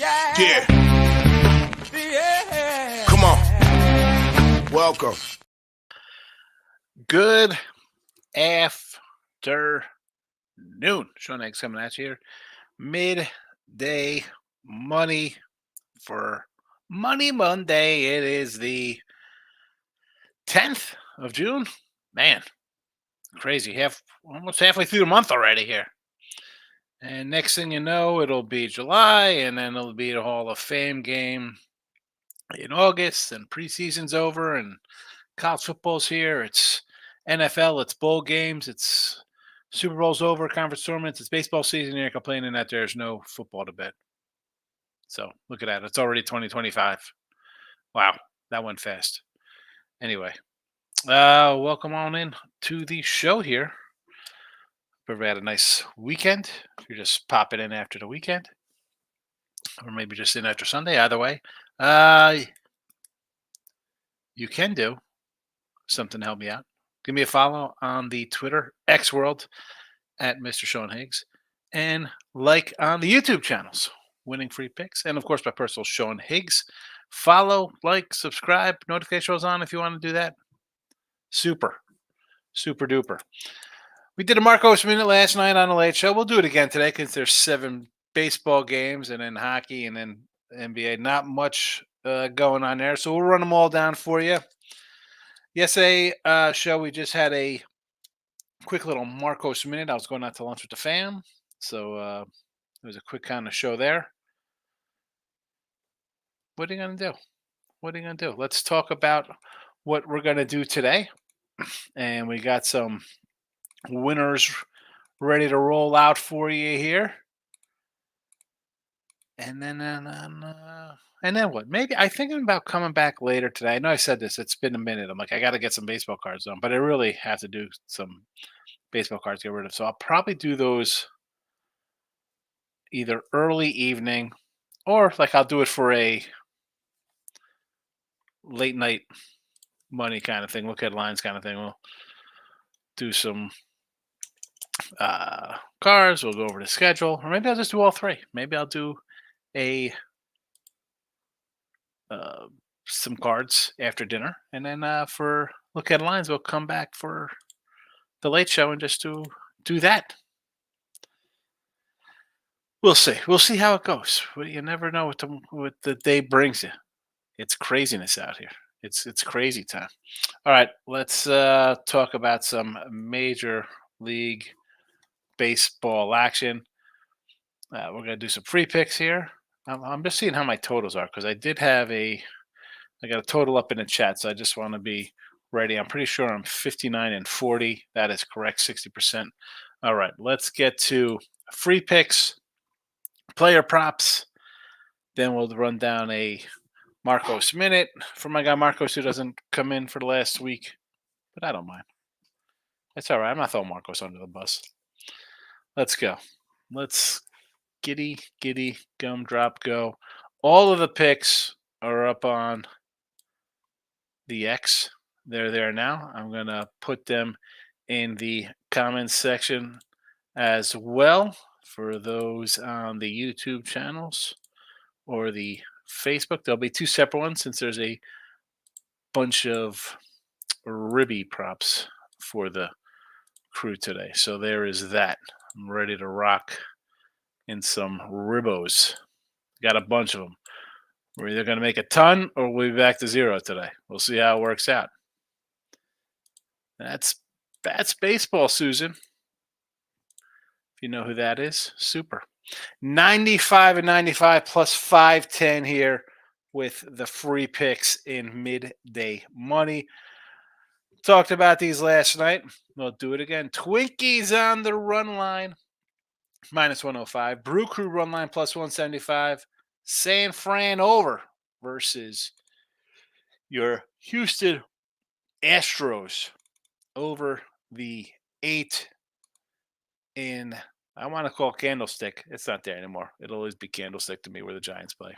Yeah. Come on. Welcome. Good afternoon. Sean Higgs coming at you here. Midday money for Money Monday. It is the 10th of June. Man, crazy. Almost halfway through the month already here. And next thing you know, it'll be July, and then it'll be the Hall of Fame game in August, and preseason's over, and college football's here. It's NFL, it's bowl games, it's Super Bowl's over, conference tournaments, it's baseball season. You're complaining that there's no football to bet. So look at that. It's already 2025. Wow, that went fast. Anyway, welcome on in to the show here. Hope everybody had a nice weekend. If you're just popping in after the weekend, or maybe just in after Sunday, either way, you can do something to help me out. Give me a follow on the Twitter X World at Mr. Sean Higgs, and like on the YouTube channels, Winning Free Picks, and of course my personal Sean Higgs. Follow, like, subscribe, notifications on if you want to do that. Super duper. We did a Marcos Minute last night on the Late Show. We'll do it again today because there's 7 baseball games and then hockey and then NBA. Not much going on there, so we'll run them all down for you. Yesterday show, we just had a quick little Marcos Minute. I was going out to lunch with the fam, so it was a quick kind of show there. What are you going to do? Let's talk about what we're going to do today. And we got some winners ready to roll out for you here. And then what? Maybe I'm thinking about coming back later today. I know I said this. It's been a minute. I'm like, I got to get some baseball cards on, but I really have to do some baseball cards to get rid of. So I'll probably do those either early evening or like I'll do it for a late night money kind of thing, look at lines kind of thing. We'll do some cards. We'll go over the schedule, or maybe I'll just do all 3. Maybe I'll do some cards after dinner, and then for look at lines, we'll come back for the late show and just do that. We'll see. We'll see how it goes. You never know what the day brings you. It's craziness out here. It's crazy time. All right, let's talk about some Major League Baseball action. We're going to do some free picks here. I'm just seeing how my totals are because I got a total up in the chat, so I just want to be ready. I'm pretty sure I'm 59 and 40. That is correct, 60%. All right, let's get to free picks, player props. Then we'll run down a Marcos Minute for my guy Marcos, who doesn't come in for the last week, but I don't mind. It's all right. I'm not throwing Marcos under the bus. Let's go. Let's giddy, gumdrop, go. All of the picks are up on the X. They're there now. I'm going to put them in the comments section as well for those on the YouTube channels or the Facebook. There'll be 2 separate ones since there's a bunch of ribby props for the crew today. So there is that. I'm ready to rock in some ribbos. Got a bunch of them. We're either going to make a ton or we'll be back to 0 today. We'll see how it works out. That's baseball, Susan. If you know who that is, super. 95 and 95 plus 510 here with the free picks in midday money. Talked about these last night. We'll do it again. Twinkies on the run line, minus 105. Brew Crew run line, plus 175. San Fran over versus your Houston Astros over the 8 in, I want to call Candlestick. It's not there anymore. It'll always be Candlestick to me where the Giants play.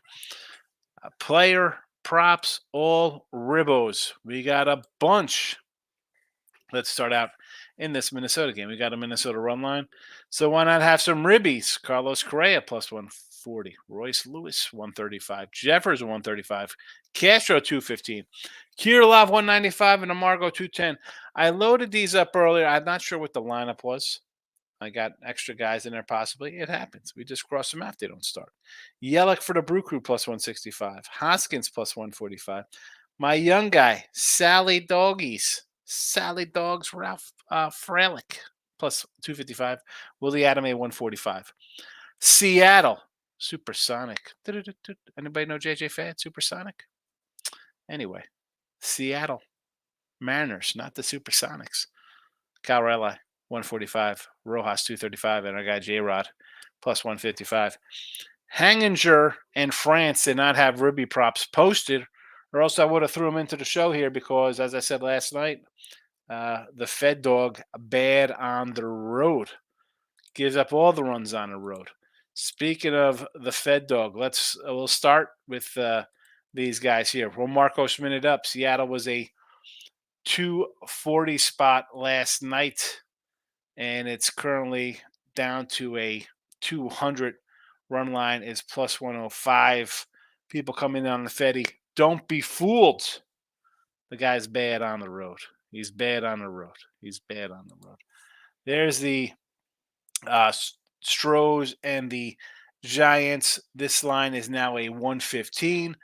Player props, all ribbos. We got a bunch. Let's start out in this Minnesota game. We got a Minnesota run line. So why not have some ribbies? Carlos Correa plus 140. Royce Lewis 135. Jeffers 135. Castro 215. Kirilov 195 and Amargo 210. I loaded these up earlier. I'm not sure what the lineup was. I got extra guys in there possibly. It happens. We just cross them out. They don't start. Yelich for the Brew Crew plus 165. Hoskins plus 145. My young guy, Sally Doggies. Sally Dogs, Ralph Frelick plus 255. Willie Adame 145. Seattle, Supersonic. Anybody know JJ Fad, Supersonic? Anyway, Seattle Mariners, not the Supersonics. Cal Raleigh, 145. Rojas, 235. And our guy J-Rod, plus 155. Hanginger and France did not have Ribby props posted, or else I would have threw them into the show here because, as I said last night, the Fed dog bad on the road. Gives up all the runs on the road. Speaking of the Fed dog, we'll start with these guys here. Well, Marcos minute up. Seattle was a 240 spot last night, and it's currently down to a 200. Run line is plus 105. People coming in on the Feddy. Don't be fooled. The guy's bad on the road. He's bad on the road. He's bad on the road. There's the Stros and the Giants. This line is now a 115.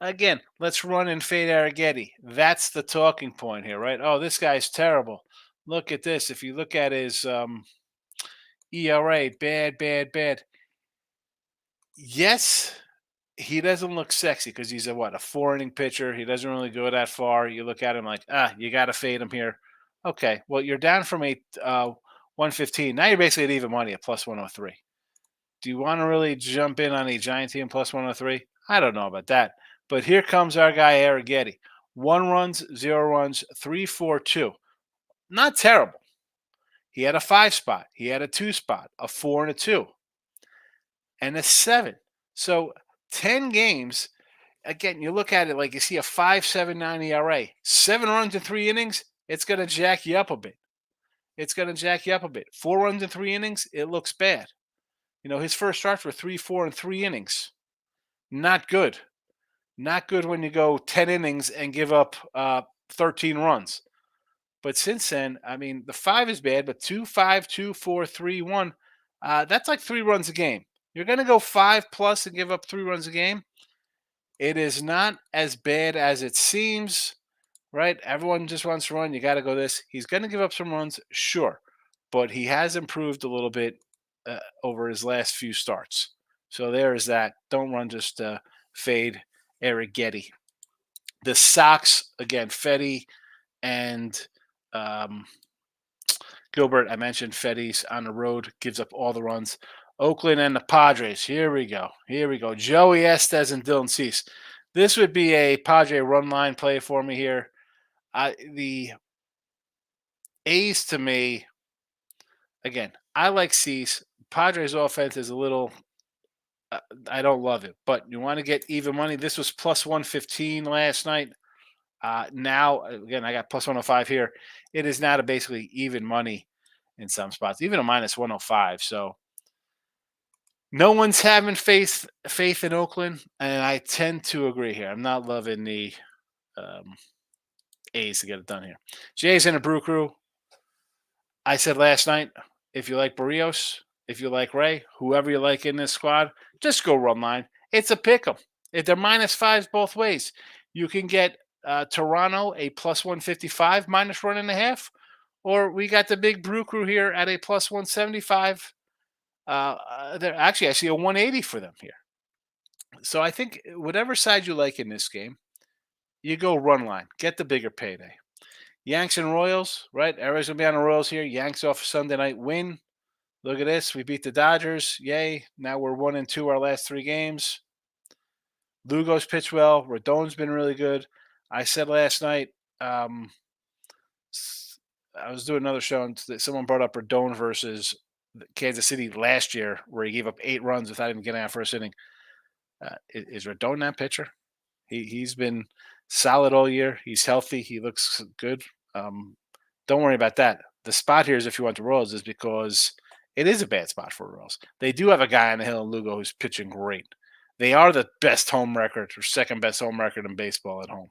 Again, let's run and fade Arrighetti. That's the talking point here, right? Oh, this guy's terrible. Look at this. If you look at his ERA, bad. Yes, he doesn't look sexy because he's a 4-inning pitcher. He doesn't really go that far. You look at him like, you got to fade him here. Okay, well, you're down from a 115. Now you're basically at even money at plus 103. Do you want to really jump in on a Giant team plus 103? I don't know about that. But here comes our guy Arrighetti. 1 runs, 0 runs, 3-4-2. Not terrible. He had a 5 spot. He had a 2 spot, a 4 and a 2, and a 7. So 10 games. Again, you look at it like you see a 5.79 ERA, 7 runs in 3 innings. It's going to jack you up a bit. 4 runs in 3 innings. It looks bad. His first starts were 3, 4, and 3 innings. Not good. Not good when you go 10 innings and give up 13 runs. But since then, I mean, the 5 is bad, but 2, 5, 2, 4, 3, 1, that's like 3 runs a game. You're going to go 5 plus and give up 3 runs a game. It is not as bad as it seems, right? Everyone just wants to run. You got to go this. He's going to give up some runs, sure, but he has improved a little bit over his last few starts. So there is that. Don't run, just fade Arrighetti. The Sox, again, Feddy and Gilbert. I mentioned Feddy's on the road, gives up all the runs. Oakland and the Padres. Here we go. Joey Estes and Dylan Cease. This would be a Padre run line play for me here. The A's, to me, again, I like Cease. Padres offense is a little, I don't love it, but you want to get even money. This was plus 115 last night. Now, again, I got plus 105 here. It is now to basically even money in some spots, even a minus 105. So no one's having faith in Oakland, and I tend to agree here. I'm not loving the A's to get it done here. Jay's in the Brew Crew. I said last night, if you like Barrios, if you like Ray, whoever you like in this squad, just go run line. It's a pick 'em. If they're minus 5s both ways, you can get Toronto a plus 155 minus 1.5, or we got the big Brew Crew here at a plus 175. Actually, I see a 180 for them here. So I think whatever side you like in this game, you go run line. Get the bigger payday. Yanks and Royals, right? Everybody's going to be on the Royals here. Yanks off a Sunday night win. Look at this. We beat the Dodgers. Yay. Now we're 1-2 our last 3 games. Lugo's pitched well. Rodon's been really good. I said last night, I was doing another show, and someone brought up Rodon versus Kansas City last year, where he gave up 8 runs without even getting out first inning. Is Rodon that pitcher? He's been solid all year. He's healthy. He looks good. Don't worry about that. the spot here is if you want the Royals is because it is a bad spot for the Royals. They do have a guy on the hill in Lugo who's pitching great. They are the best home record or second best home record in baseball at home.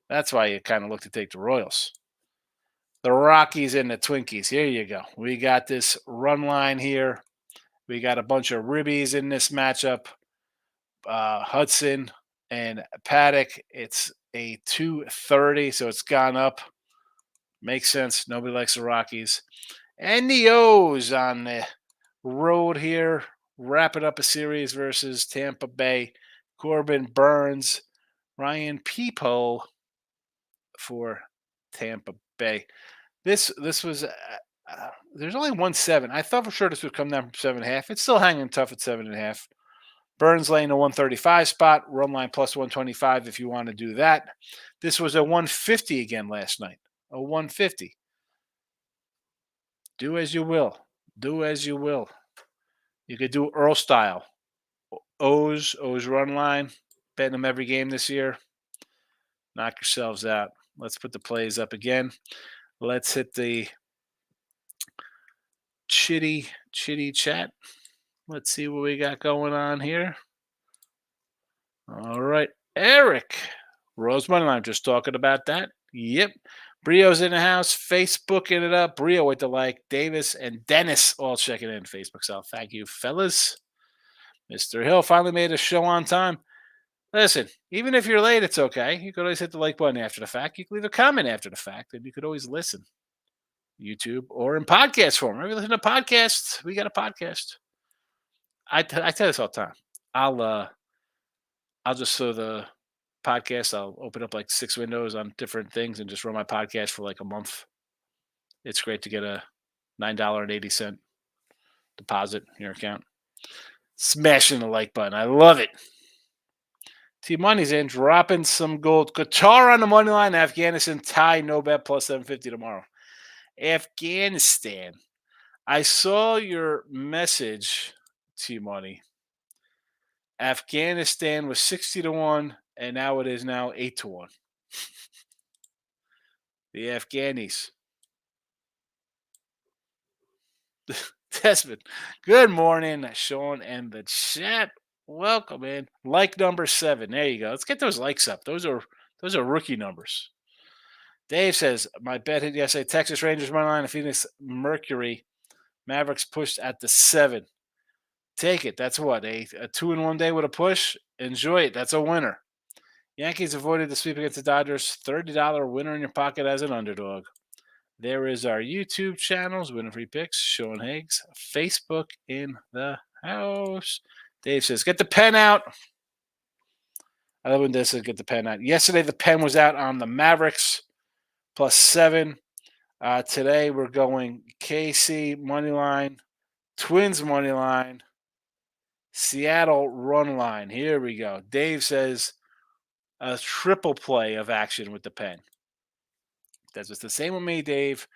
That's why you kind of look to take the Royals. The Rockies and the Twinkies. Here you go. We got this run line here. We got a bunch of ribbies in this matchup. Hudson and Paddock. It's a 230, so it's gone up. Makes sense. Nobody likes the Rockies. And the O's on the road here, wrapping up a series versus Tampa Bay. Corbin Burns, Ryan Peepo for Tampa Bay. This was there's only 1-7. I thought for sure this would come down from 7.5. It's still hanging tough at 7.5. Burns laying a 135 spot, run line plus 125 if you want to do that. This was a 150 again last night. A 150. Do as you will. Do as you will. You could do Earl style. O's run line. Betting them every game this year. Knock yourselves out. Let's put the plays up again. Let's hit the chitty chat. Let's see what we got going on here. All right. Eric. Rose Moneyline, just talking about that. Yep. Brio's in the house. Facebooking it up. Brio with the like. Davis and Dennis all checking in. Facebook. So thank you, fellas. Mr. Hill finally made a show on time. Listen, even if you're late, it's okay. You could always hit the like button after the fact. You could leave a comment after the fact, and you could always listen. YouTube or in podcast form. Maybe listen to podcasts. We got a podcast. I tell this all the time. I'll just show the podcast. I'll open up like 6 windows on different things and just run my podcast for like a month. It's great to get a $9.80 deposit in your account. Smashing the like button. I love it. T-Money's in, dropping some gold. Qatar on the money line. Afghanistan tie, no bet, plus 750 tomorrow. Afghanistan. I saw your message, T-Money. Afghanistan was 60-1, and now it is now 8-1. The Afghanis. Desmond. Good morning, Sean and the chat. Welcome in. Like number 7. There you go. Let's get those likes up. Those are rookie numbers. Dave says, my bet hit yesterday. Texas Rangers money line, Phoenix Mercury. Mavericks pushed at the 7. Take it. That's what? A 2-in-1 day with a push? Enjoy it. That's a winner. Yankees avoided the sweep against the Dodgers. $30 winner in your pocket as an underdog. There is our YouTube channels, Winning Free Picks, Sean Higgs, Facebook in the house. Dave says, get the pen out. I love when Dave says, get the pen out. Yesterday, the pen was out on the Mavericks, plus 7. Today, we're going KC money line, Twins money line, Seattle run line. Here we go. Dave says, a triple play of action with the pen. That's just the same with me, Dave.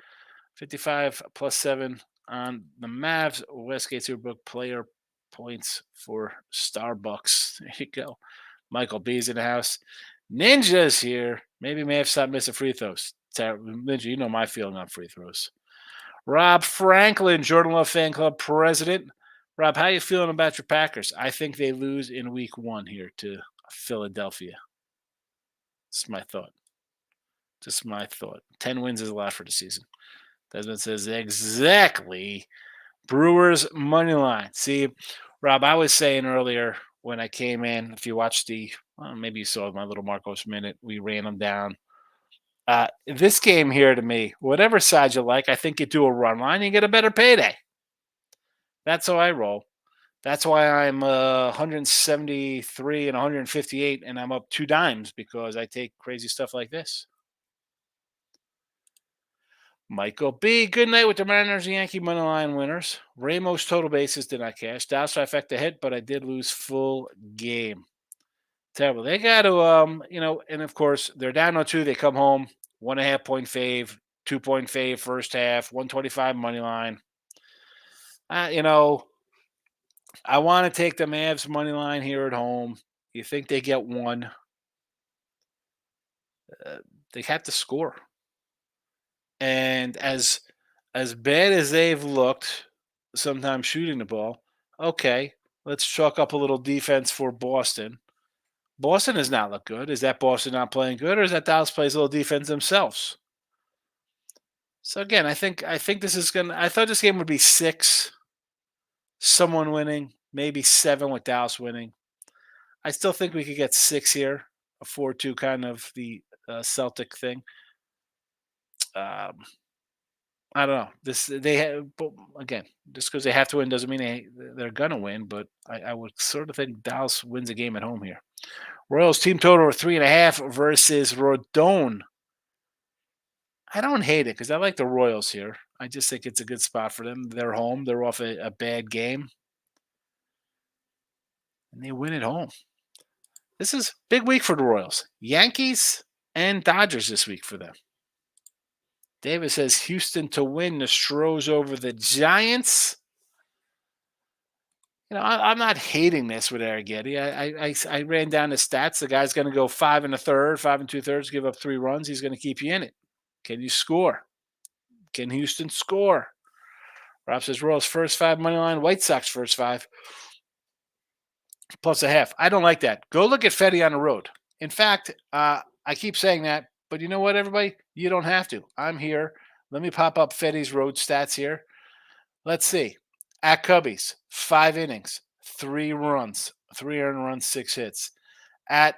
55 plus 7 on the Mavs. Westgate Superbook player points for Starbucks. There you go. Michael B's in the house. Ninja's here. Maybe may have stopped missing free throws. Ninja, you know my feeling on free throws. Rob Franklin, Jordan Love Fan Club president. Rob, how you feeling about your Packers? I think they lose in week 1 here to Philadelphia. That's my thought. Just my thought. 10 wins is a lot for the season. Desmond says exactly. Brewers money line. See, Rob, I was saying earlier when I came in, if you watched maybe you saw my little Marcos minute, we ran them down. This game here to me, whatever side you like, I think you do a run line, you get a better payday. That's how I roll. That's why I'm 173 and 158, and I'm up 2 dimes because I take crazy stuff like this. Michael B. Good night with the Mariners and Yankee money line winners. Ramos total bases did not cash. Dallas trifecta hit, but I did lose full game. Terrible. They got to, and of course, they're down 0-2. They come home, 1.5 point fave, 2 point fave first half, 125 money line. I want to take the Mavs money line here at home. You think they get 1? They have to score. And as bad as they've looked, sometimes shooting the ball, okay, let's chalk up a little defense for Boston. Boston does not look good. Is that Boston not playing good, or is that Dallas plays a little defense themselves? So again, I think this is gonna. I thought this game would be six, someone winning, maybe seven with Dallas winning. I still think we could get six here, a 4-2 kind of the Celtic thing. Um, I don't know. This they have but again, just because they have to win doesn't mean they're gonna win. But I would sort of think Dallas wins a game at home here. Royals team total of 3.5 versus Rodon. I don't hate it because I like the Royals here. I just think it's a good spot for them. They're home. They're off a bad game, and they win at home. This is big week for the Royals. Yankees and Dodgers this week for them. David says Houston to win. The Stros over the Giants. I'm not hating this with Arrighetti. I ran down the stats. The guy's going to go 5 1/3, 5 2/3, give up 3 runs. He's going to keep you in it. Can you score? Can Houston score? Rob says Royals first five money line, White Sox first five plus a half. I don't like that. Go look at Fetty on the road. In fact, I keep saying that, but you know what, everybody? You don't have to. I'm here. Let me pop up Fetty's road stats here. Let's see. At Cubbies, 5 innings, 3 runs, 3 earned runs, 6 hits. At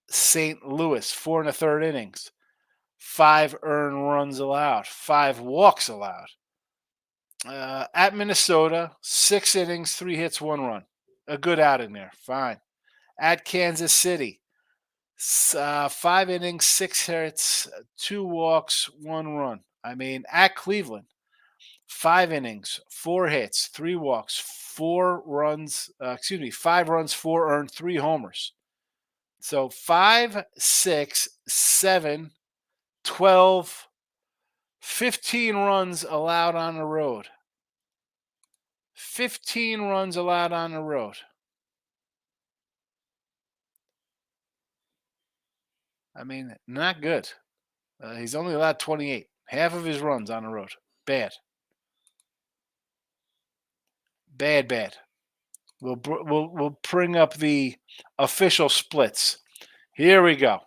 St. Louis, 4 1/3 innings, 5 earned runs allowed, 5 walks allowed. At Minnesota, 6 innings, 3 hits, 1 run. A good outing there. Fine. At Kansas City, 5 innings, 6 hits, 2 walks, 1 run. I mean, at Cleveland, 5 innings, 4 hits, 3 walks, 4 runs. 5 runs, 4 earned, 3 homers. So 5, 6, 7, 12, 15 runs allowed on the road. 15 runs allowed on the road. I mean, not good. He's only allowed 28. Half of his runs on the road. Bad. Bad, bad. We'll bring up the official splits. Here we go.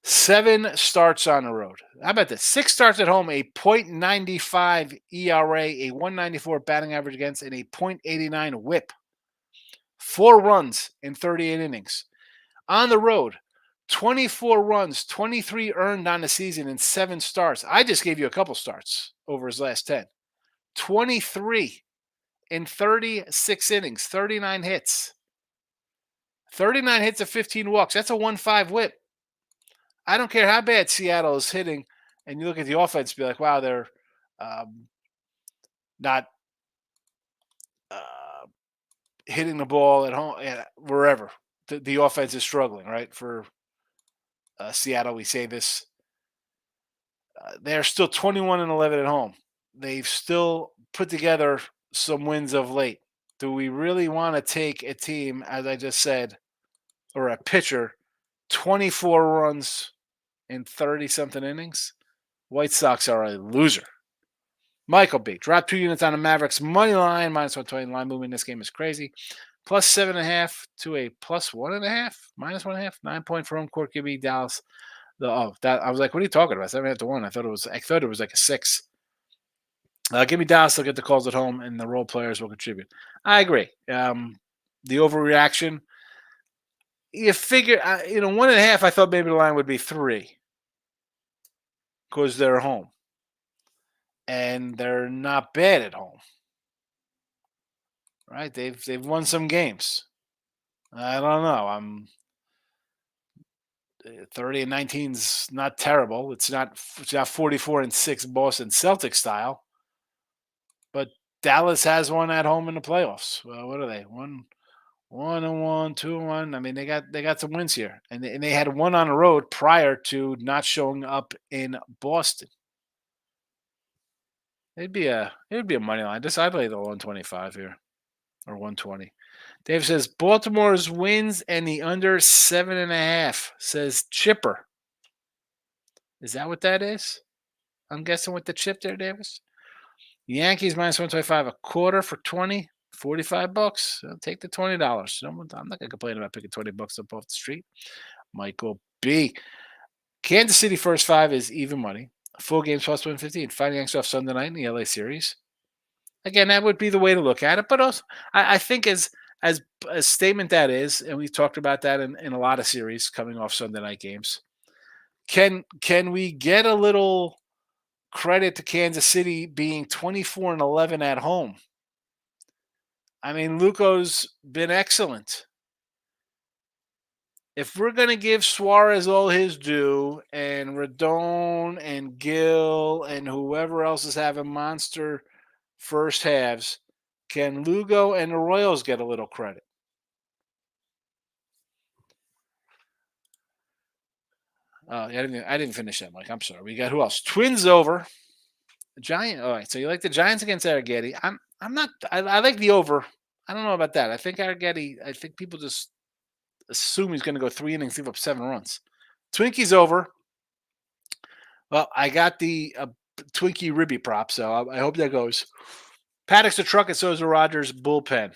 7 starts on the road. How about this? 6 starts at home, a .95 ERA, a 194 batting average against, and a .89 WHIP. 4 runs in 38 innings. On the road, 24 runs, 23 earned on the season in 7 starts. I just gave you a couple starts over his last 10. 23 in 36 innings, 39 hits. 39 hits of 15 walks. That's a 1.5 WHIP. I don't care how bad Seattle is hitting, and you look at the offense, be like, wow, they're not hitting the ball at home, wherever. The offense is struggling, right? For Seattle, we say this. They're still 21-11 at home. They've still put together some wins of late. Do we really want to take a team, as I just said, or a pitcher, 24 runs in 30-something innings? White Sox are a loser. Michael B. Drop 2 units on the Mavericks money line. -120 line movement in this game is crazy. +7.5 to a +1.5, -1.5. 9 point for home court. Give me Dallas. I was like, what are you talking about? 7.5 to 1. I thought it was like a 6. Give me Dallas. They'll get the calls at home, and the role players will contribute. I agree. The overreaction. You figure, 1.5. I thought maybe the line would be 3 because they're home, and they're not bad at home. Right? They've won some games. I don't know. I'm 30-19 is not terrible. It's not 44-6 Boston Celtics style, but Dallas has one at home in the playoffs. Well, what are they? 1-1, 2-1. I mean, they got some wins here, and they had one on the road prior to not showing up in Boston. It would be a money line. I'd play the 125 here or 120. Dave says Baltimore's wins and the under 7.5. Says Chipper. Is that what that is? I'm guessing with the chip there, Davis. Yankees minus 125 a quarter for 20, $45. I'll take the $20. I'm not going to complain about picking $20 up off the street. Michael B. Kansas City first five is even money. Full games plus 115. Fighting Yanks off Sunday night in the LA series. Again, that would be the way to look at it. But also, I think as a statement that is, and we've talked about that in a lot of series coming off Sunday night games. Can we get a little credit to Kansas City being 24-11 at home? I mean, Luco's been excellent. If we're going to give Suarez all his due and Rodon and Gill and whoever else is having monster first halves, can Lugo and the Royals get a little credit? I didn't finish that, Mike. I'm sorry. We got who else? Twins over. Giant. All right. So you like the Giants against Arrighetti? I'm not. I like the over. I don't know about that. I think Arrighetti. I think people just assume he's going to go 3 innings, give up 7 runs. Twinkies over. Well, I got the Twinkie Ribby prop, so I hope that goes. Paddock's the truck, and so is the Rogers bullpen.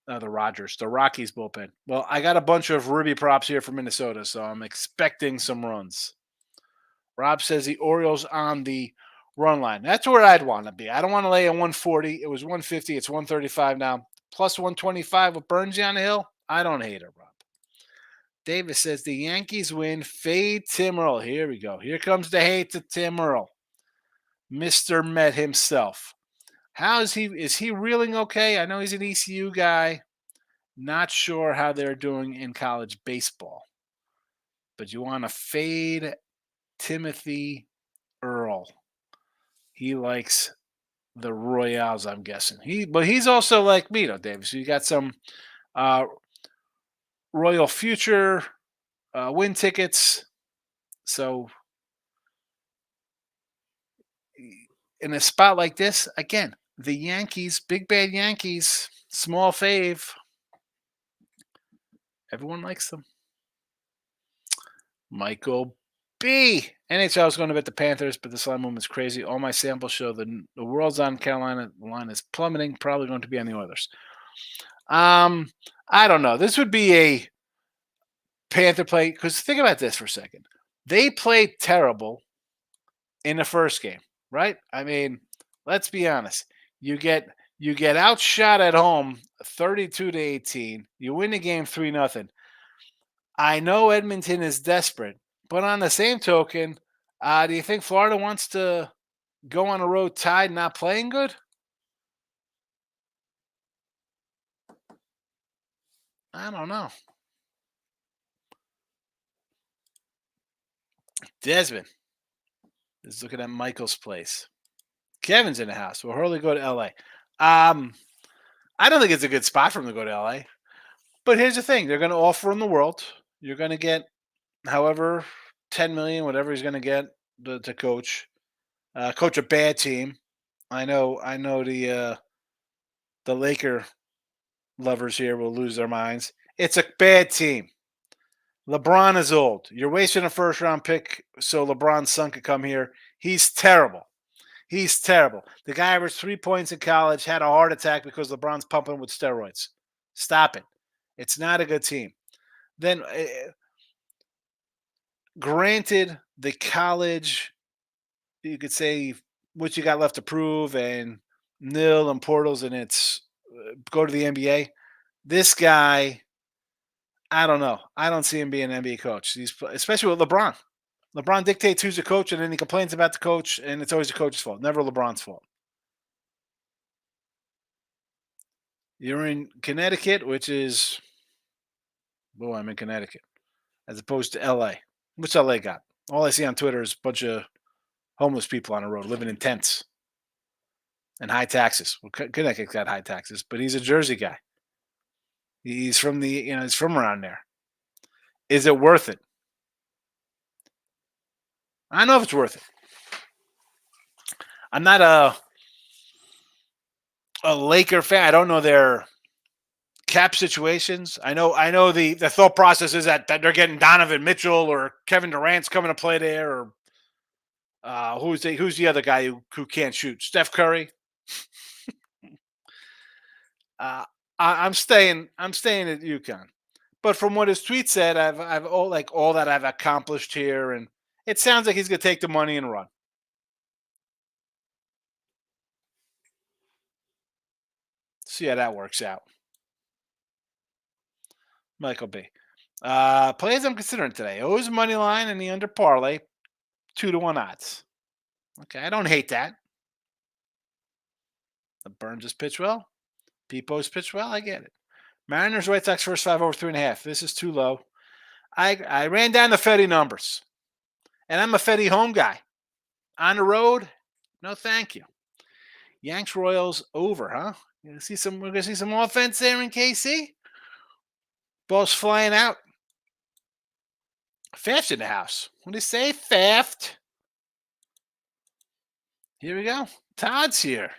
The Rockies bullpen. Well, I got a bunch of Ribby props here for Minnesota, so I'm expecting some runs. Rob says the Orioles on the run line. That's where I'd want to be. I don't want to lay a 140. It was 150. It's 135 now. Plus 125 with Burnsy on the hill. I don't hate it, Rob. Davis says the Yankees win. Fade Tim Earl. Here we go. Here comes the hate to Tim Earl. Mr. Met himself. How is he? Is he reeling okay? I know he's an ECU guy. Not sure how they're doing in college baseball. But you want to fade Timothy Earl. He likes the Royals, I'm guessing. But he's also like me, though, Davis. So you got some Royal Future win tickets. So in a spot like this, again, the Yankees, big bad Yankees, small fave. Everyone likes them. Michael B. NHL is going to bet the Panthers, but this line movement's crazy. All my samples show the world's on Carolina. The line is plummeting. Probably going to be on the Oilers. I don't know. This would be a Panther play, because think about this for a second. They played terrible in the first game, right? I mean, let's be honest. You get outshot at home 32-18. You win the game 3-0. I know Edmonton is desperate, but on the same token, do you think Florida wants to go on a road tied, not playing good? I don't know. Desmond is looking at Michael's place. Kevin's in the house. Will Hurley go to LA? I don't think it's a good spot for him to go to LA. But here's the thing. They're going to offer him the world. You're going to get however $10 million, whatever he's going to get to coach. Coach a bad team. I know the Laker lovers here will lose their minds. It's a bad team. LeBron is old. You're wasting a first round pick so LeBron's son could come here. He's terrible. He's terrible. The guy averaged 3 points in college, had a heart attack because LeBron's pumping with steroids. Stop it. It's not a good team. Then, granted, the college, you could say what you got left to prove and nil and portals, and it's go to the NBA. This guy, I don't know. I don't see him being an NBA coach. Especially with LeBron. LeBron dictates who's a coach, and then he complains about the coach, and it's always the coach's fault, never LeBron's fault. You're in Connecticut, which is, I'm in Connecticut, as opposed to LA. What's LA got? All I see on Twitter is a bunch of homeless people on the road living in tents and high taxes. Well, Connecticut's got high taxes, but he's a Jersey guy. He's from he's from around there. Is it worth it? I don't know if it's worth it. I'm not a Laker fan. I don't know their cap situations. I know the thought process is that they're getting Donovan Mitchell or Kevin Durant's coming to play there, or Who's the other guy who can't shoot? Steph Curry. Uh, I'm staying at UConn. But from what his tweet said, I've all that I've accomplished here, and it sounds like he's gonna take the money and run. See how that works out. Michael B. Plays I'm considering today. O's money line and the under parlay, 2-1 odds. Okay, I don't hate that. The Burns just pitched well. Peepo's pitched well. I get it. Mariners White Sox first five over 3.5. This is too low. I ran down the Fetty numbers, and I'm a Fetty home guy. On the road, no thank you. Yanks Royals over, huh? We're gonna see some offense there in KC. Ball's flying out. Faft in the house. What do you say, Faft? Here we go. Todd's here.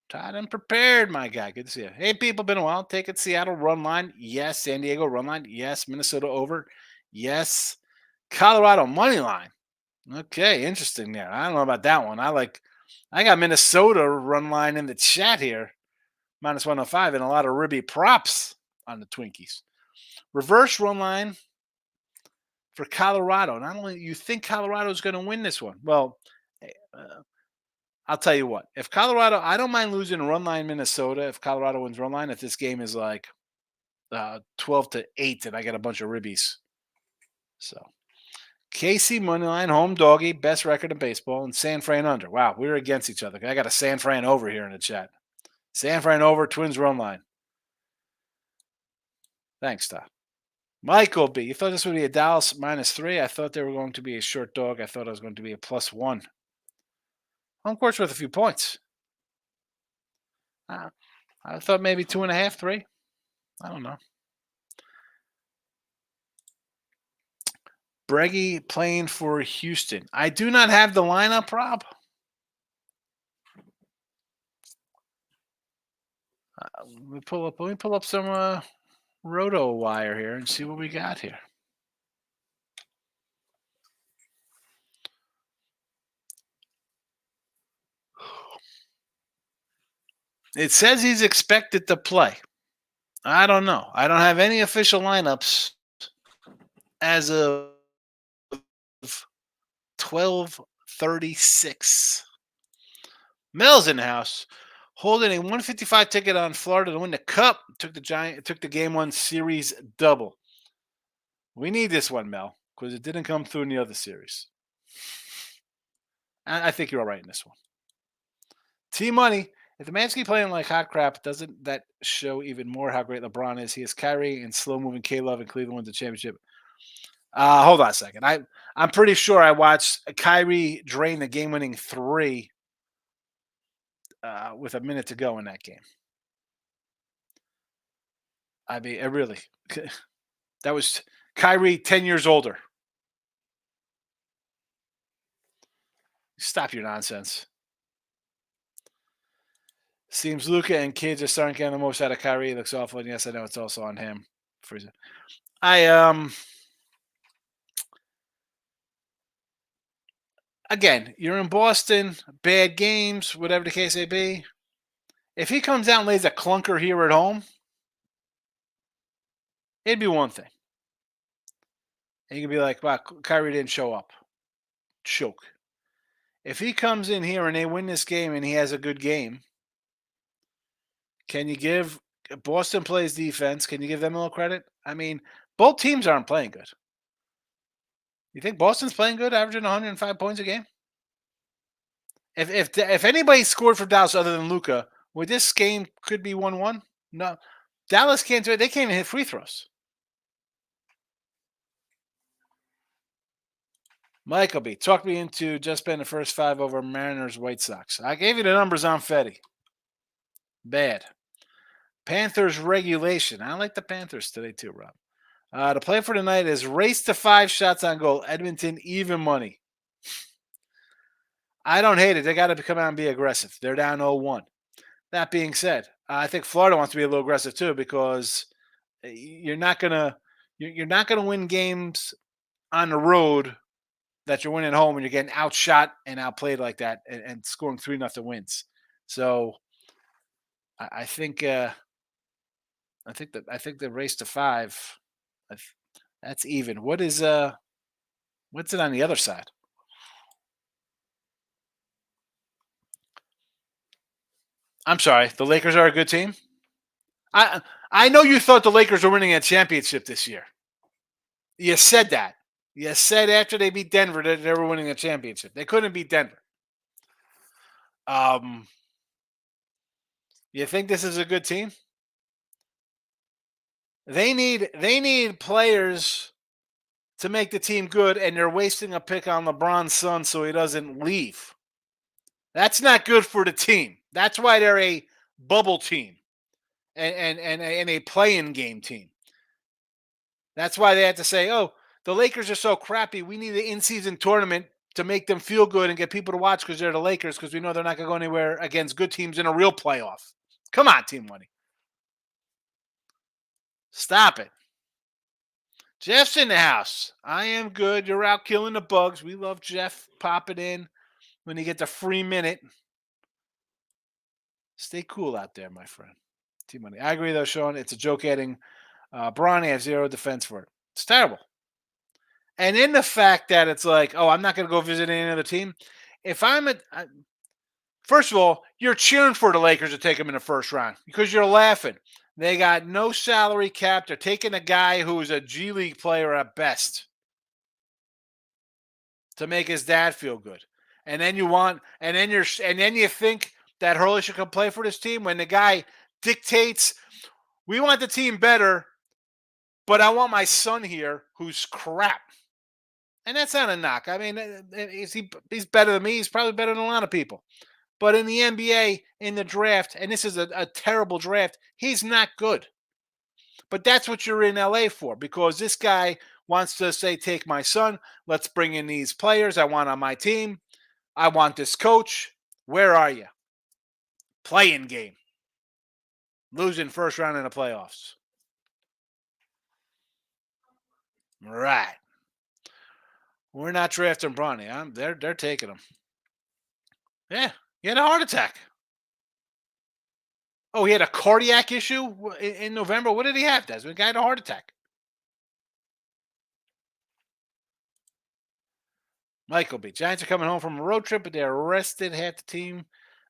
Todd, I'm prepared, my guy. Good to see you. Hey, people, been a while. Take it. Seattle run line. Yes. San Diego run line. Yes. Minnesota over. Yes. Colorado money line. Okay, interesting there. I don't know about that one. I got Minnesota run line in the chat here. Minus 105 and a lot of ribby props on the Twinkies. Reverse run line for Colorado. Not only you think Colorado is going to win this one. Well, I'll tell you what. If Colorado, I don't mind losing run line Minnesota if Colorado wins run line. If this game is like 12-8 and I get a bunch of ribbies. So KC money line, home doggy, best record in baseball, and San Fran under. Wow, we were against each other. I got a San Fran over here in the chat. San Fran over, Twins run line. Thanks, Todd. Michael B. You thought this would be a Dallas -3? I thought they were going to be a short dog. I thought it was going to be a +1. Home court's worth a few points. I thought maybe 2.5, 3. I don't know. Breggy playing for Houston. I do not have the lineup, Rob. Let me pull up some Roto Wire here and see what we got here. It says he's expected to play. I don't know. I don't have any official lineups as of 12:36. Mel's in the house, holding a 155 ticket on Florida to win the Cup. Took the Game 1 series double. We need this one, Mel, because it didn't come through in the other series. I think you're all right in this one. T-Money. If the Mavs keep playing like hot crap, doesn't that show even more how great LeBron is? He is Kyrie and slow-moving K-Love, and Cleveland wins the championship. Hold on a second. I'm pretty sure I watched Kyrie drain the game-winning 3 with a minute to go in that game. I mean, it really. That was Kyrie 10 years older. Stop your nonsense. Seems Luka and kids are starting to get the most out of Kyrie. He looks awful, and yes, I know it's also on him. Again, you're in Boston, bad games, whatever the case may be. If he comes out and lays a clunker here at home, it'd be one thing. And you can be like, wow, Kyrie didn't show up. Choke. If he comes in here and they win this game and he has a good game, can you give Boston plays defense? Can you give them a little credit? I mean, both teams aren't playing good. You think Boston's playing good, averaging 105 points a game? If anybody scored for Dallas other than Luka, would this game could be 1-1? No. Dallas can't do it. They can't even hit free throws. Michael B. Talk me into just betting the first 5 over Mariners White Sox. I gave you the numbers on Fetty. Bad. Panthers regulation. I like the Panthers today too, Rob. The play for tonight is race to 5 shots on goal. Edmonton even money. I don't hate it. They got to come out and be aggressive. They're down 0-1. That being said, I think Florida wants to be a little aggressive too because you're not gonna win games on the road that you're winning at home and you're getting outshot and outplayed like that and scoring 3-0 wins. So I think I think the race to 5, that's even. What's it on the other side? I'm sorry, the Lakers are a good team. I know you thought the Lakers were winning a championship this year. You said that. You said after they beat Denver that they were winning a championship. They couldn't beat Denver. Um, you think this is a good team? They need players to make the team good, and they're wasting a pick on LeBron's son so he doesn't leave. That's not good for the team. That's why they're a bubble team and a play-in game team. That's why they had to say, "Oh, the Lakers are so crappy. We need an in-season tournament to make them feel good and get people to watch because they're the Lakers because we know they're not going to go anywhere against good teams in a real playoff." Come on, Team Money. Stop it. Jeff's in the house. I am good. You're out killing the bugs. We love Jeff popping in when you get the free minute. Stay cool out there, my friend. Team Money. I agree, though, Sean. It's a joke adding Bronny has zero defense for it. It's terrible. And in the fact that it's like, oh, I'm not going to go visit any other team. If first of all, you're cheering for the Lakers to take them in the first round because you're laughing. They got no salary cap. They're taking a guy who's a G League player at best to make his dad feel good. And then you think that Hurley should come play for this team when the guy dictates, we want the team better, but I want my son here who's crap. And that's not a knock. I mean, he's better than me. He's probably better than a lot of people. But in the NBA, in the draft, and this is a terrible draft, he's not good. But that's what you're in LA for, because this guy wants to say, take my son. Let's bring in these players I want on my team. I want this coach. Where are you? Playing game. Losing first round in the playoffs. Right. We're not drafting Bronny. They're taking him. Yeah, he had a heart attack. Oh, he had a cardiac issue in November. What did he have, Desmond? The guy had a heart attack. Michael B. Giants are coming home from a road trip, but they arrested half the team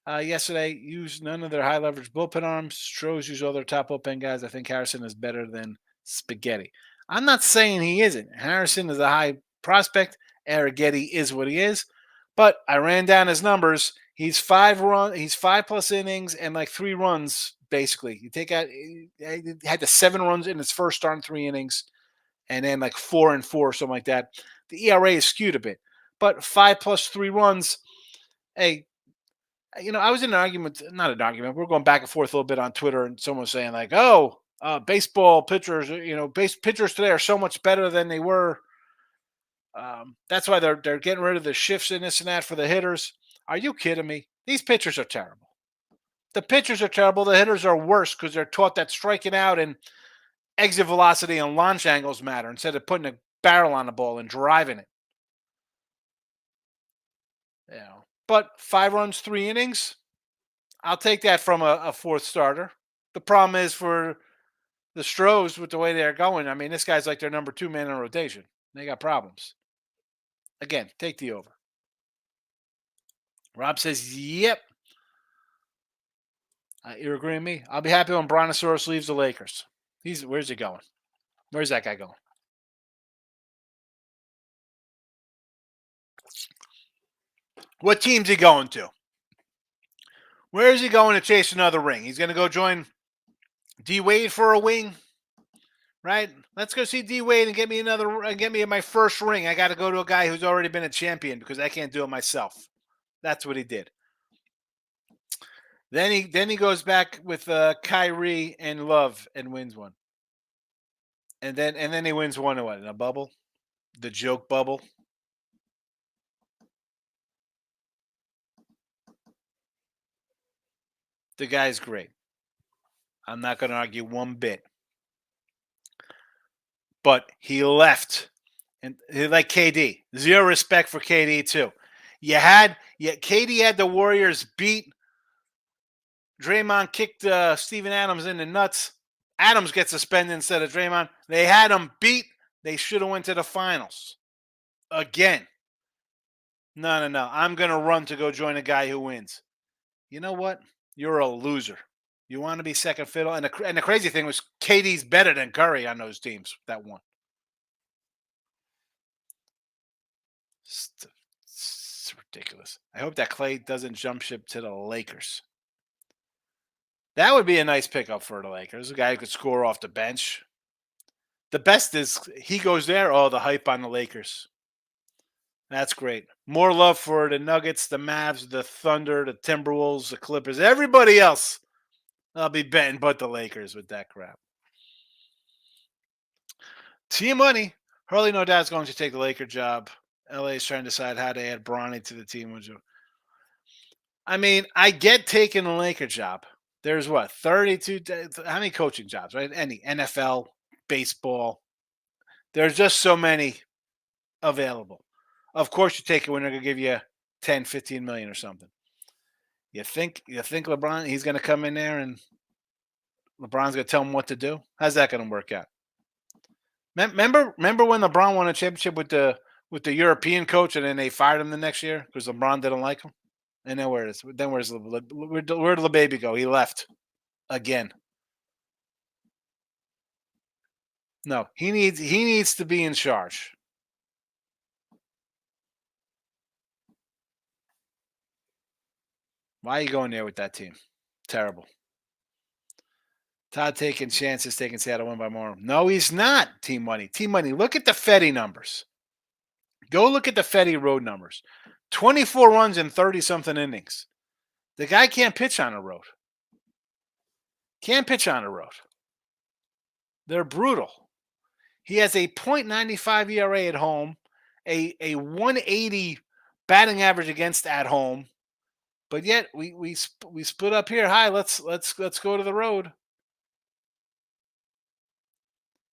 yesterday. Used none of their high leverage bullpen arms. Strohs used all their top bullpen guys. I think Harrison is better than Spaghetti. I'm not saying he isn't. Harrison is a high prospect. Arrighetti is what he is. But I ran down his numbers. He's 5+ innings and like 3 runs, basically. You take out, he had the 7 runs in his first start in 3 innings, and then like 4 and 4, something like that. The ERA is skewed a bit. But 5+ 3 runs, hey, I was in an argument, not an argument. We're going back and forth a little bit on Twitter, and someone was saying like, "Oh, baseball pitchers, pitchers today are so much better than they were. That's why they're getting rid of the shifts and this and that for the hitters." Are you kidding me? These pitchers are terrible. The pitchers are terrible. The hitters are worse because they're taught that striking out and exit velocity and launch angles matter instead of putting a barrel on the ball and driving it. But 5 runs, 3 innings, I'll take that from a fourth starter. The problem is for the Stros with the way they're going. I mean, this guy's like their number 2 man in rotation. They got problems. Again, take the over. Rob says, yep. You're agreeing with me? I'll be happy when Brontosaurus leaves the Lakers. Where's he going? Where's that guy going? What team's he going to? Where is he going to chase another ring? He's going to go join D Wade for a wing, right? Let's go see D Wade and get me my first ring. I got to go to a guy who's already been a champion because I can't do it myself. That's what he did. Then he goes back with Kyrie and Love and wins one. And then he wins one in a bubble, the joke bubble. The guy's great. I'm not going to argue one bit. But he left And like KD, zero respect for KD too. KD had the Warriors beat. Draymond kicked Steven Adams in the nuts. Adams gets suspended instead of Draymond. They had him beat. They should have went to the finals again. No. I'm gonna run to go join a guy who wins. You know what? You're a loser. You want to be second fiddle, and the crazy thing was KD's better than Curry on those teams that won. It's ridiculous. I hope that Clay doesn't jump ship to the Lakers. That would be a nice pickup for the Lakers. A guy who could score off the bench. The best is he goes there. Oh, the hype on the Lakers. That's great. More love for the Nuggets, the Mavs, the Thunder, the Timberwolves, the Clippers, everybody else. I'll be betting but the Lakers with that crap. Team money. Hurley, no doubt, is going to take the Laker job. LA is trying to decide how to add Bronny to the team. I mean, I get taking the Laker job. There's what, 32? How many coaching jobs, right? Any NFL, baseball. There's just so many available. Of course, you take it when they're going to give you 10, 15 million or something. You think LeBron, he's going to come in there and LeBron's going to tell him what to do? How's that going to work out? Remember when LeBron won a championship with the European coach and then they fired him the next year because LeBron didn't like him? And then where'd the baby go? He left again. No, he needs to be in charge. Why are you going there with that team? Terrible. Todd taking chances, taking Seattle win by more. No, he's not. Team money. Look at the Fetty numbers. Go look at the Fetty road numbers. 24 runs in 30-something innings. The guy can't pitch on the road. They're brutal. He has a .95 ERA at home, a 180 batting average against at home, but yet we split up here. Hi, let's go to the road.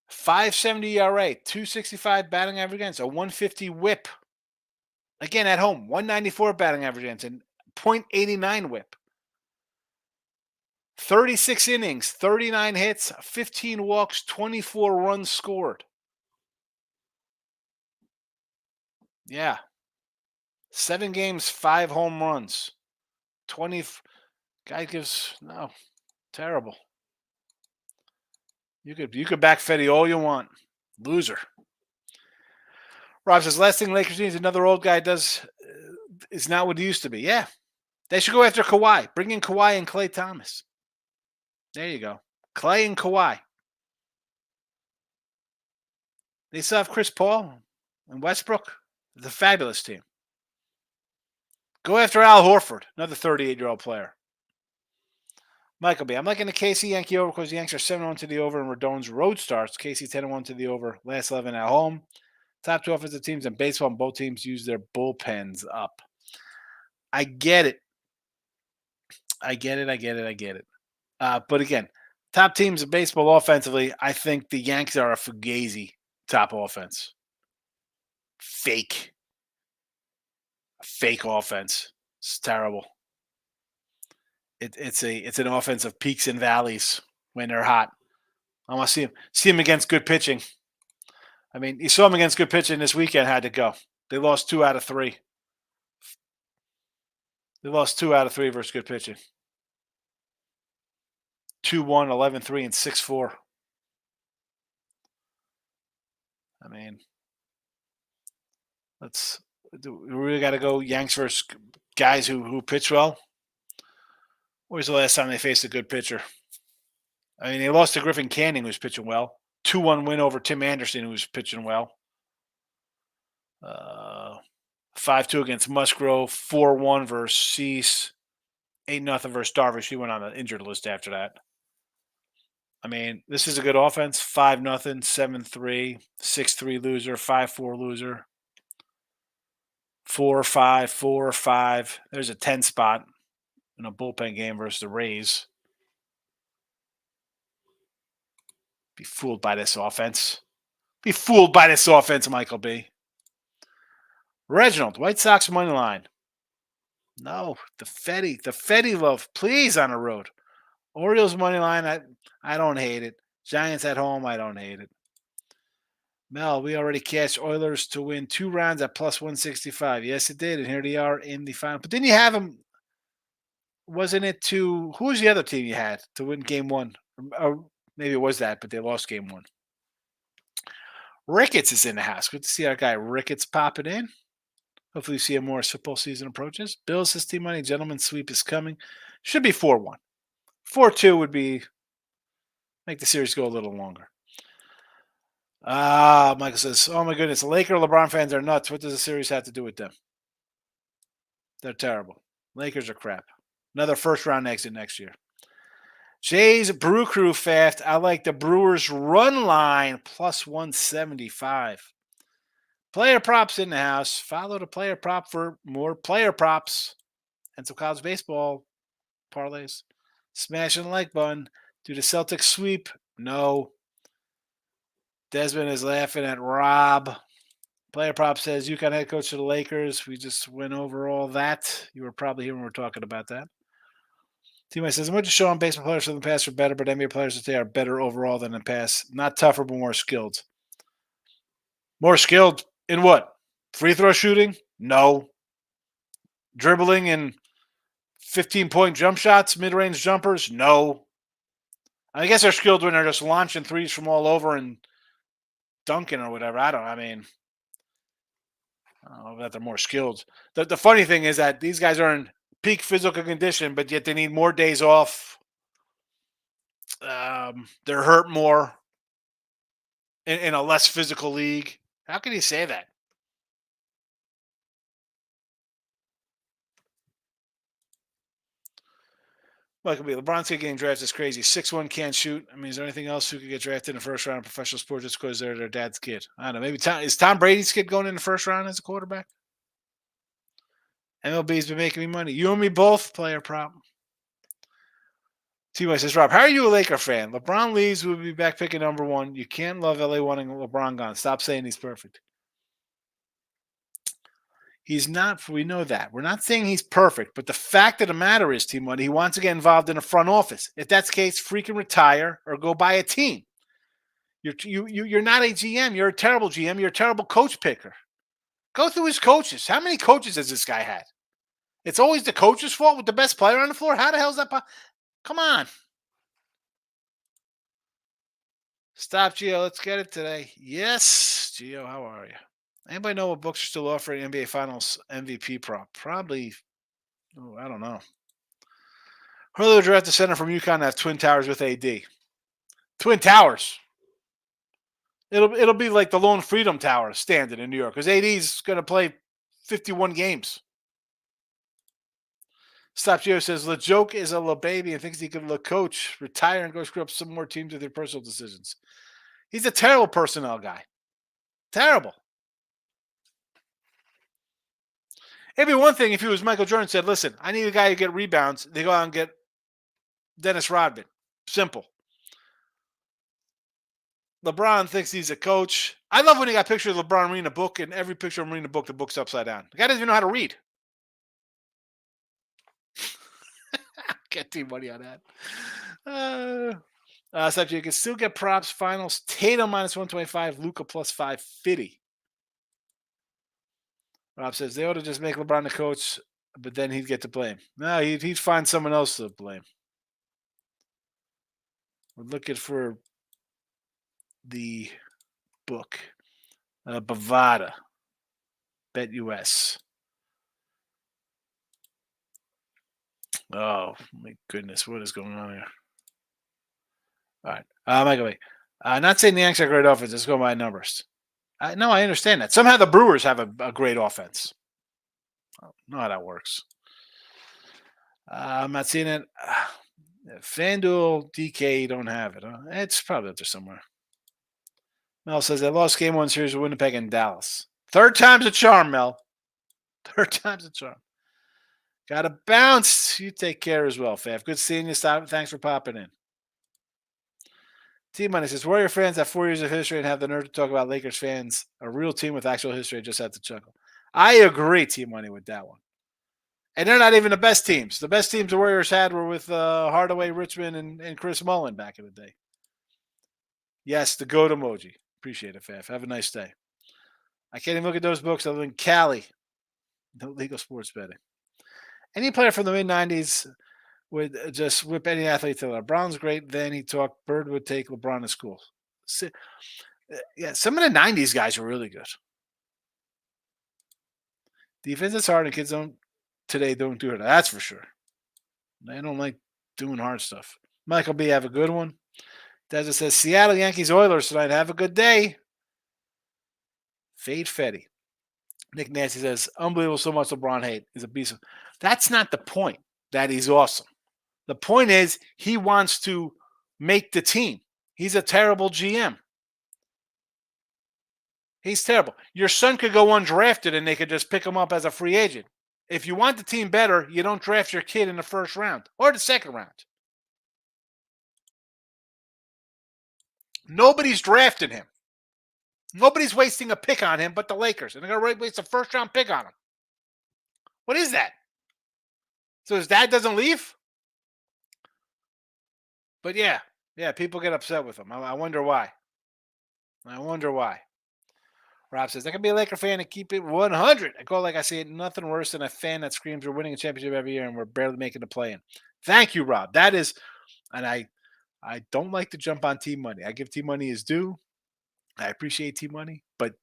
570 ERA, 265 batting average against, a 150 WHIP. Again at home, 194 batting average against, and .89 WHIP. 36 innings, 39 hits, 15 walks, 24 runs scored. Yeah. 7 games, 5 home runs. 20. Guy gives, no, terrible. You could back Fetty all you want. Loser. Rob says, last thing Lakers needs another old guy does is not what he used to be. Yeah. They should go after Kawhi. Bring in Kawhi and Klay Thomas. There you go. Klay and Kawhi. They still have Chris Paul and Westbrook. The fabulous team. Go after Al Horford, another 38-year-old player. Michael B. I'm liking the KC Yankee over because the Yanks are 7-1 to the over and Rodon's road starts. KC 10-1 to the over. Last 11 at home. Top 2 offensive teams in baseball, and both teams use their bullpens up. I get it. But again, top teams in baseball offensively, I think the Yankees are a fugazi top offense. Fake offense. It's terrible. It's an offense of peaks and valleys when they're hot. I want to see him against good pitching. I mean, you saw him against good pitching this weekend. Had to go. They lost 2 out of 3. They lost 2 out of 3 versus good pitching. 2-1, 11-3, and 6-4. I mean, we really got to go Yanks versus guys who pitch well. When's the last time they faced a good pitcher? I mean, they lost to Griffin Canning, who's pitching well. 2-1 win over Tim Anderson, who's pitching well. 5-2 against Musgrove. 4-1 versus Cease. 8-0 versus Darvish. He went on the injured list after that. I mean, this is a good offense. 5-0, 7-3, 6-3 loser, 5-4 loser, 4-5, 4-5. There's a 10 spot in a bullpen game versus the Rays. Be fooled by this offense. Be fooled by this offense, Michael B. Reginald, White Sox money line. No, the Fetty love, please, on the road. Orioles money line, I don't hate it. Giants at home, I don't hate it. Mel, we already cashed Oilers to win 2 rounds at plus 165. Yes, it did, and here they are in the final. But didn't you have them? Wasn't it to who was the other team you had to win game 1? Or maybe it was that, but they lost game 1. Ricketts is in the house. Good to see our guy Ricketts popping in. Hopefully, you see him more as football season approaches. Bill says team money, gentleman's sweep is coming. Should be 4-1. 4-2 would be make the series go a little longer. Michael says, oh my goodness, Laker LeBron fans are nuts. What does the series have to do with them? They're terrible. Lakers are crap. Another first round exit next year. Jay's Brew Crew fast. I like the Brewers run line plus 175. Player props in the house. Follow the player prop for more player props and some college baseball parlays. Smashing the like button. Do the Celtics sweep? No. Desmond is laughing at Rob. Player prop says UConn head coach of the Lakers. We just went over all that. You were probably here when we were talking about that. Team says, I'm going to show on baseball players from the past are better, but NBA players today are better overall than in the past. Not tougher, but more skilled. More skilled in what? Free throw shooting? No. Dribbling and 15-point jump shots, mid-range jumpers? No. I guess they're skilled when they're just launching threes from all over and dunking or whatever. I don't know that they're more skilled. The funny thing is that these guys are in peak physical condition, but yet they need more days off. They're hurt more in a less physical league. How can you say that? Michael B. LeBron's getting drafted is crazy. 6'1" can't shoot. I mean, is there anything else who could get drafted in the first round of professional sports just because they're their dad's kid? I don't know. Maybe is Tom Brady's kid going in the first round as a quarterback? MLB's been making me money. You and me both, player prop. T-Y says, Rob, how are you a Laker fan? LeBron leaves, we'll be back picking number 1. You can't love LA wanting LeBron gone. Stop saying he's perfect. He's not. We know that. We're not saying he's perfect, but the fact of the matter is, Team Money, he wants to get involved in the front office. If that's the case, freaking retire or go buy a team. You're not a GM. You're a terrible GM. You're a terrible coach picker. Go through his coaches. How many coaches has this guy had? It's always the coach's fault with the best player on the floor. How the hell is that? Come on. Stop, Gio. Let's get it today. Yes, Gio. How are you? Anybody know what books are still offering NBA Finals MVP prop? Probably. Oh, I don't know. Hurley will draft the center from UConn to have Twin Towers with AD. Twin Towers. It'll be like the Lone Freedom Tower standard in New York because AD's going to play 51 games. Stop Gio says, LeJoke is a little baby and thinks he could look coach, retire, and go screw up some more teams with their personal decisions. He's a terrible personnel guy. Terrible. It'd be one thing if he was Michael Jordan and said, listen, I need a guy to get rebounds. They go out and get Dennis Rodman. Simple. LeBron thinks he's a coach. I love when he got pictures of LeBron reading a book, and every picture of him reading a book, the book's upside down. The guy doesn't even know how to read. Get team money on that. So you can still get props. Finals. Tatum minus 125. Luka plus 550. Rob says they ought to just make LeBron the coach, but then he'd get to blame. No, he'd find someone else to blame. We're looking for the book. Bovada. Bet US. Oh, my goodness. What is going on here? All right. Michael, not saying the Yanks are great offense. Let's go by numbers. No, I understand that. Somehow the Brewers have a great offense. I don't know how that works. I'm not seeing it. FanDuel, DK, don't have it. Huh? It's probably up there somewhere. Mel says they lost game 1 series with Winnipeg and Dallas. Third time's a charm, Mel. Third time's a charm. Got to bounce. You take care as well, Faf. Good seeing you. Stop. Thanks for popping in. T-Money says, Warrior fans have 4 years of history and have the nerve to talk about Lakers fans. A real team with actual history just had to chuckle. I agree, T-Money, with that one. And they're not even the best teams. The best teams the Warriors had were with Hardaway, Richmond, and Chris Mullin back in the day. Yes, the goat emoji. Appreciate it, Faf. Have a nice day. I can't even look at those books other than Cali. No legal sports betting. Any player from the mid-'90s would just whip any athlete to LeBron's great. Then he talked Bird would take LeBron to school. Yeah, some of the 90s guys were really good. Defense is hard and kids today don't do it. That's for sure. They don't like doing hard stuff. Michael B, have a good one. Desert says, Seattle Yankees Oilers tonight. Have a good day. Fade Fetty. Nick Nancy says, unbelievable, so much LeBron hate. He's a beast. That's not the point that he's awesome. The point is he wants to make the team. He's a terrible GM. He's terrible. Your son could go undrafted and they could just pick him up as a free agent. If you want the team better, you don't draft your kid in the first round or the second round. Nobody's drafting him. Nobody's wasting a pick on him but the Lakers. And they're going to waste a first-round pick on him. What is that? So his dad doesn't leave? But yeah, people get upset with him. I wonder why. Rob says, I can be a Laker fan and keep it 100. I go like I say, nothing worse than a fan that screams we're winning a championship every year and we're barely making the play-in. Thank you, Rob. That is, and I don't like to jump on Team Money. I give Team Money his due. I appreciate Team Money, but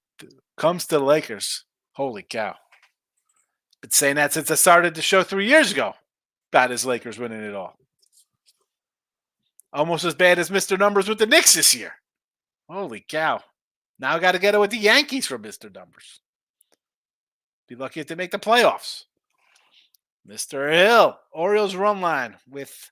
comes to the Lakers, holy cow. Been saying that since I started the show 3 years ago about his Lakers winning it all. Almost as bad as Mr. Numbers with the Knicks this year. Holy cow. Now I got to get it with the Yankees for Mr. Numbers. Be lucky if they make the playoffs. Mr. Hill, Orioles run line with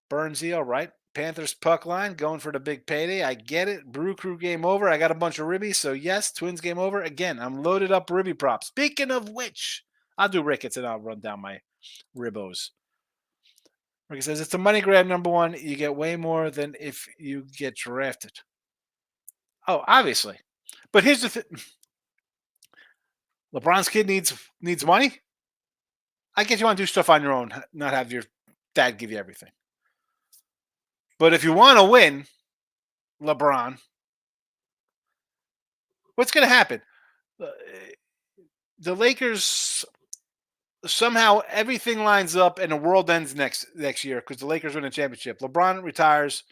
Burnsy, right? Panthers puck line going for the big payday. I get it. Brew Crew game over. I got a bunch of ribbies. So, yes, Twins game over. Again, I'm loaded up ribby props. Speaking of which, I'll do Ricketts and I'll run down my ribbos. Ricketts says, it's a money grab, number one. You get way more than if you get drafted. Oh, obviously. But here's the thing. LeBron's kid needs money. I guess you want to do stuff on your own, not have your dad give you everything. But if you want to win, LeBron, what's going to happen? The Lakers, somehow everything lines up and the world ends next year because the Lakers win a championship. LeBron retires.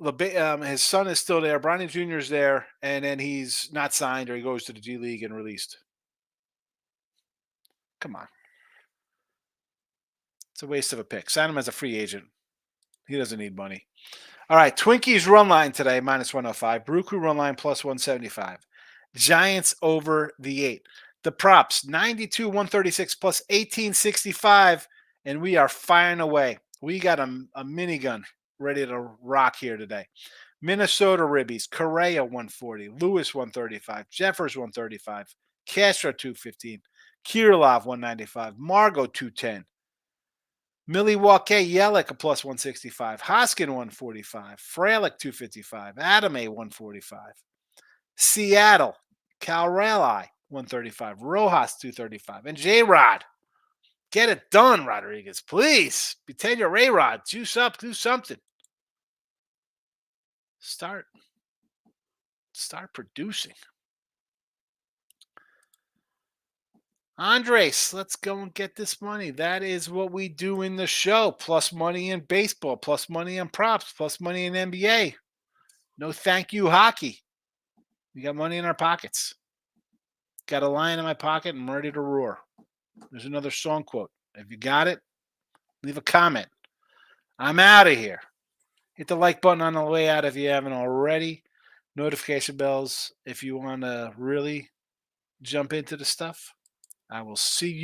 His son is still there. Bronny Jr. is there, and then he's not signed or he goes to the G League and released. Come on. It's a waste of a pick. Sign him as a free agent. He doesn't need money. All right, Twinkies run line today, minus 105. Brew Crew run line, plus 175. Giants over the 8. The props, 92, 136, plus 1865, and we are firing away. We got a minigun ready to rock here today. Minnesota Ribbies, Correa 140, Lewis 135, Jeffers 135, Castro 215, Kirilov 195, Margot 210. Milwaukee Yelich a plus 165, Hoskin 145, Fralick 255, Adame 145, Seattle, Calrelli 135, Rojas 235, and J-Rod. Get it done, Rodriguez. Please. Pretend you're Ray-Rod. Juice up. Do something. Start producing. Andres, let's go and get this money. That is what we do in the show. Plus money in baseball, plus money in props, plus money in NBA. No thank you hockey. We got money in our pockets. Got a lion in my pocket and I'm ready to roar. There's another song quote. If you got it, leave a comment. I'm out of here. Hit the like button on the way out if you haven't already. Notification bells if you want to really jump into the stuff. I will see you.